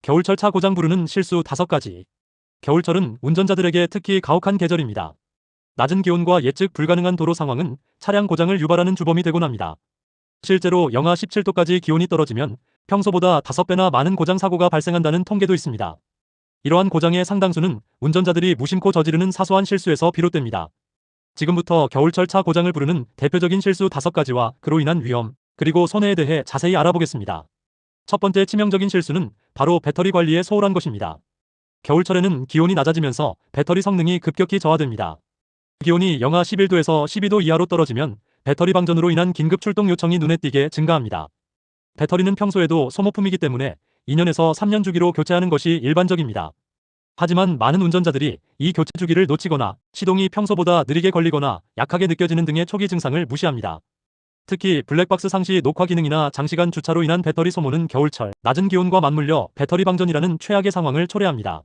겨울철 차 고장 부르는 실수 5가지. 겨울철은 운전자들에게 특히 가혹한 계절입니다. 낮은 기온과 예측 불가능한 도로 상황은 차량 고장을 유발하는 주범이 되곤 합니다. 실제로 영하 17도까지 기온이 떨어지면 평소보다 5배나 많은 고장 사고가 발생한다는 통계도 있습니다. 이러한 고장의 상당수는 운전자들이 무심코 저지르는 사소한 실수에서 비롯됩니다. 지금부터 겨울철 차 고장을 부르는 대표적인 실수 5가지와 그로 인한 위험, 그리고 손해에 대해 자세히 알아보겠습니다. 첫 번째 치명적인 실수는 바로 배터리 관리에 소홀한 것입니다. 겨울철에는 기온이 낮아지면서 배터리 성능이 급격히 저하됩니다. 기온이 영하 11도에서 12도 이하로 떨어지면 배터리 방전으로 인한 긴급 출동 요청이 눈에 띄게 증가합니다. 배터리는 평소에도 소모품이기 때문에 2년에서 3년 주기로 교체하는 것이 일반적입니다. 하지만 많은 운전자들이 이 교체 주기를 놓치거나 시동이 평소보다 느리게 걸리거나 약하게 느껴지는 등의 초기 증상을 무시합니다. 특히 블랙박스 상시 녹화 기능이나 장시간 주차로 인한 배터리 소모는 겨울철 낮은 기온과 맞물려 배터리 방전이라는 최악의 상황을 초래합니다.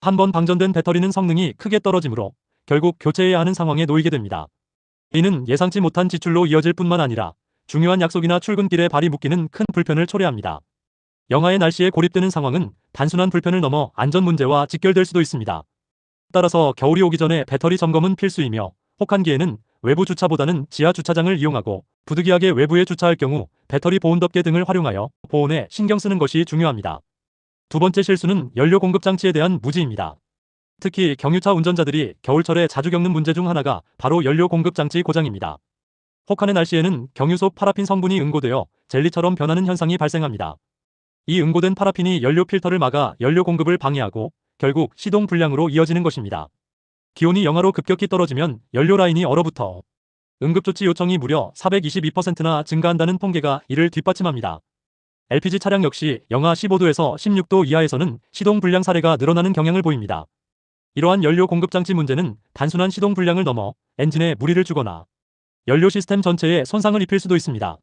한번 방전된 배터리는 성능이 크게 떨어지므로 결국 교체해야 하는 상황에 놓이게 됩니다. 이는 예상치 못한 지출로 이어질 뿐만 아니라 중요한 약속이나 출근길에 발이 묶이는 큰 불편을 초래합니다. 영하의 날씨에 고립되는 상황은 단순한 불편을 넘어 안전 문제와 직결될 수도 있습니다. 따라서 겨울이 오기 전에 배터리 점검은 필수이며 혹한기에는 외부 주차보다는 지하 주차장을 이용하고 부득이하게 외부에 주차할 경우 배터리 보온덮개 등을 활용하여 보온에 신경 쓰는 것이 중요합니다. 두 번째 실수는 연료 공급 장치에 대한 무지입니다. 특히 경유차 운전자들이 겨울철에 자주 겪는 문제 중 하나가 바로 연료 공급 장치 고장입니다. 혹한의 날씨에는 경유 속 파라핀 성분이 응고되어 젤리처럼 변하는 현상이 발생합니다. 이 응고된 파라핀이 연료 필터를 막아 연료 공급을 방해하고 결국 시동 불량으로 이어지는 것입니다. 기온이 영하로 급격히 떨어지면 연료 라인이 얼어붙어 응급조치 요청이 무려 422%나 증가한다는 통계가 이를 뒷받침합니다. LPG 차량 역시 영하 15도에서 16도 이하에서는 시동 불량 사례가 늘어나는 경향을 보입니다. 이러한 연료 공급 장치 문제는 단순한 시동 불량을 넘어 엔진에 무리를 주거나 연료 시스템 전체에 손상을 입힐 수도 있습니다.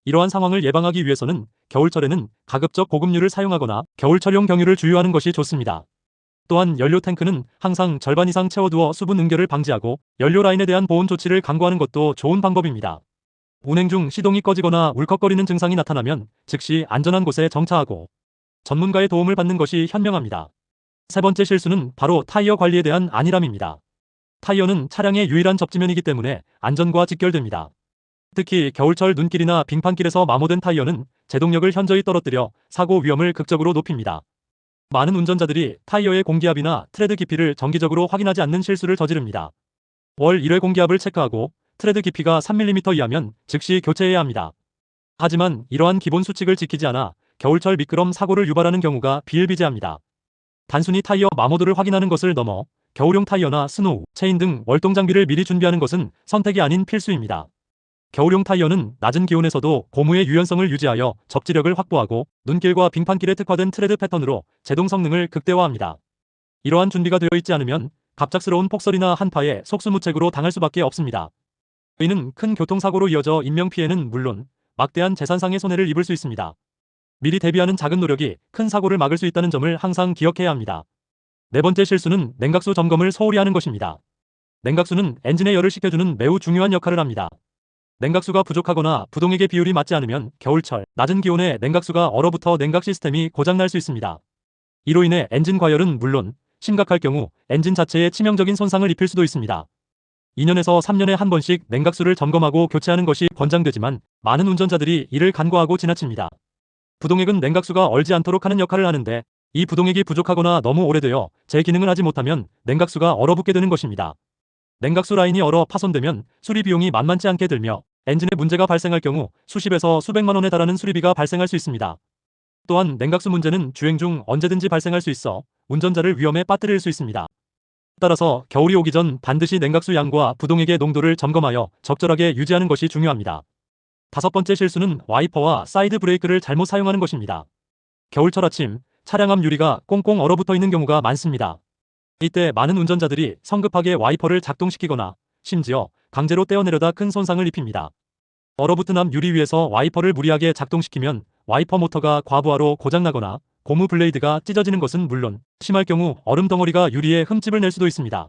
이러한 상황을 예방하기 위해서는 겨울철에는 가급적 고급유를 사용하거나 겨울철용 경유를 주유하는 것이 좋습니다. 또한 연료 탱크는 항상 절반 이상 채워두어 수분 응결을 방지하고 연료 라인에 대한 보온 조치를 강구하는 것도 좋은 방법입니다. 운행 중 시동이 꺼지거나 울컥거리는 증상이 나타나면 즉시 안전한 곳에 정차하고 전문가의 도움을 받는 것이 현명합니다. 세 번째 실수는 바로 타이어 관리에 대한 안일함입니다. 타이어는 차량의 유일한 접지면이기 때문에 안전과 직결됩니다. 특히 겨울철 눈길이나 빙판길에서 마모된 타이어는 제동력을 현저히 떨어뜨려 사고 위험을 극적으로 높입니다. 많은 운전자들이 타이어의 공기압이나 트레드 깊이를 정기적으로 확인하지 않는 실수를 저지릅니다. 월 1회 공기압을 체크하고 트레드 깊이가 3mm 이하면 즉시 교체해야 합니다. 하지만 이러한 기본 수칙을 지키지 않아 겨울철 미끄럼 사고를 유발하는 경우가 비일비재합니다. 단순히 타이어 마모도를 확인하는 것을 넘어 겨울용 타이어나 스노우, 체인 등 월동 장비를 미리 준비하는 것은 선택이 아닌 필수입니다. 겨울용 타이어는 낮은 기온에서도 고무의 유연성을 유지하여 접지력을 확보하고 눈길과 빙판길에 특화된 트레드 패턴으로 제동 성능을 극대화합니다. 이러한 준비가 되어 있지 않으면 갑작스러운 폭설이나 한파에 속수무책으로 당할 수밖에 없습니다. 이는 큰 교통사고로 이어져 인명피해는 물론 막대한 재산상의 손해를 입을 수 있습니다. 미리 대비하는 작은 노력이 큰 사고를 막을 수 있다는 점을 항상 기억해야 합니다. 네 번째 실수는 냉각수 점검을 소홀히 하는 것입니다. 냉각수는 엔진의 열을 식혀주는 매우 중요한 역할을 합니다. 냉각수가 부족하거나 부동액의 비율이 맞지 않으면 겨울철 낮은 기온에 냉각수가 얼어붙어 냉각 시스템이 고장날 수 있습니다. 이로 인해 엔진 과열은 물론 심각할 경우 엔진 자체에 치명적인 손상을 입힐 수도 있습니다. 2년에서 3년에 한 번씩 냉각수를 점검하고 교체하는 것이 권장되지만 많은 운전자들이 이를 간과하고 지나칩니다. 부동액은 냉각수가 얼지 않도록 하는 역할을 하는데 이 부동액이 부족하거나 너무 오래되어 제 기능을 하지 못하면 냉각수가 얼어붙게 되는 것입니다. 냉각수 라인이 얼어 파손되면 수리 비용이 만만치 않게 들며 엔진에 문제가 발생할 경우 수십에서 수백만 원에 달하는 수리비가 발생할 수 있습니다. 또한 냉각수 문제는 주행 중 언제든지 발생할 수 있어 운전자를 위험에 빠뜨릴 수 있습니다. 따라서 겨울이 오기 전 반드시 냉각수 양과 부동액의 농도를 점검하여 적절하게 유지하는 것이 중요합니다. 다섯 번째 실수는 와이퍼와 사이드 브레이크를 잘못 사용하는 것입니다. 겨울철 아침 차량 앞 유리가 꽁꽁 얼어붙어 있는 경우가 많습니다. 이때 많은 운전자들이 성급하게 와이퍼를 작동시키거나 심지어 강제로 떼어내려다 큰 손상을 입힙니다. 얼어붙은 앞 유리 위에서 와이퍼를 무리하게 작동시키면 와이퍼 모터가 과부하로 고장나거나 고무 블레이드가 찢어지는 것은 물론 심할 경우 얼음 덩어리가 유리에 흠집을 낼 수도 있습니다.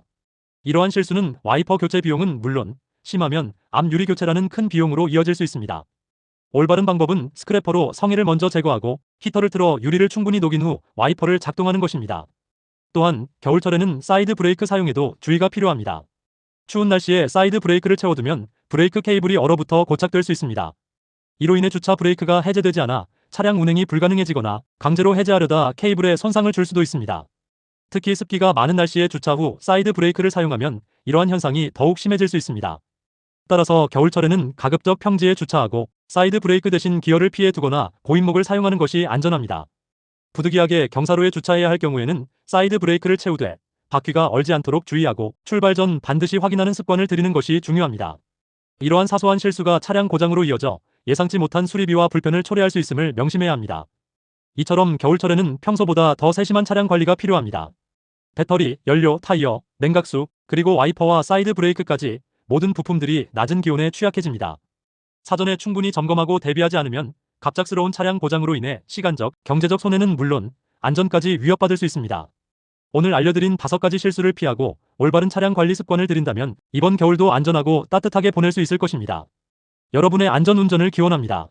이러한 실수는 와이퍼 교체 비용은 물론 심하면 앞 유리 교체라는 큰 비용으로 이어질 수 있습니다. 올바른 방법은 스크래퍼로 성에를 먼저 제거하고 히터를 틀어 유리를 충분히 녹인 후 와이퍼를 작동하는 것입니다. 또한 겨울철에는 사이드 브레이크 사용에도 주의가 필요합니다. 추운 날씨에 사이드 브레이크를 채워두면 브레이크 케이블이 얼어붙어 고착될 수 있습니다. 이로 인해 주차 브레이크가 해제되지 않아 차량 운행이 불가능해지거나 강제로 해제하려다 케이블에 손상을 줄 수도 있습니다. 특히 습기가 많은 날씨에 주차 후 사이드 브레이크를 사용하면 이러한 현상이 더욱 심해질 수 있습니다. 따라서 겨울철에는 가급적 평지에 주차하고 사이드 브레이크 대신 기어를 피해 두거나 고인목을 사용하는 것이 안전합니다. 부득이하게 경사로에 주차해야 할 경우에는 사이드 브레이크를 채우되 바퀴가 얼지 않도록 주의하고 출발 전 반드시 확인하는 습관을 들이는 것이 중요합니다. 이러한 사소한 실수가 차량 고장으로 이어져 예상치 못한 수리비와 불편을 초래할 수 있음을 명심해야 합니다. 이처럼 겨울철에는 평소보다 더 세심한 차량 관리가 필요합니다. 배터리, 연료, 타이어, 냉각수, 그리고 와이퍼와 사이드 브레이크까지 모든 부품들이 낮은 기온에 취약해집니다. 사전에 충분히 점검하고 대비하지 않으면 갑작스러운 차량 고장으로 인해 시간적, 경제적 손해는 물론 안전까지 위협받을 수 있습니다. 오늘 알려드린 5가지 실수를 피하고 올바른 차량 관리 습관을 들인다면 이번 겨울도 안전하고 따뜻하게 보낼 수 있을 것입니다. 여러분의 안전 운전을 기원합니다.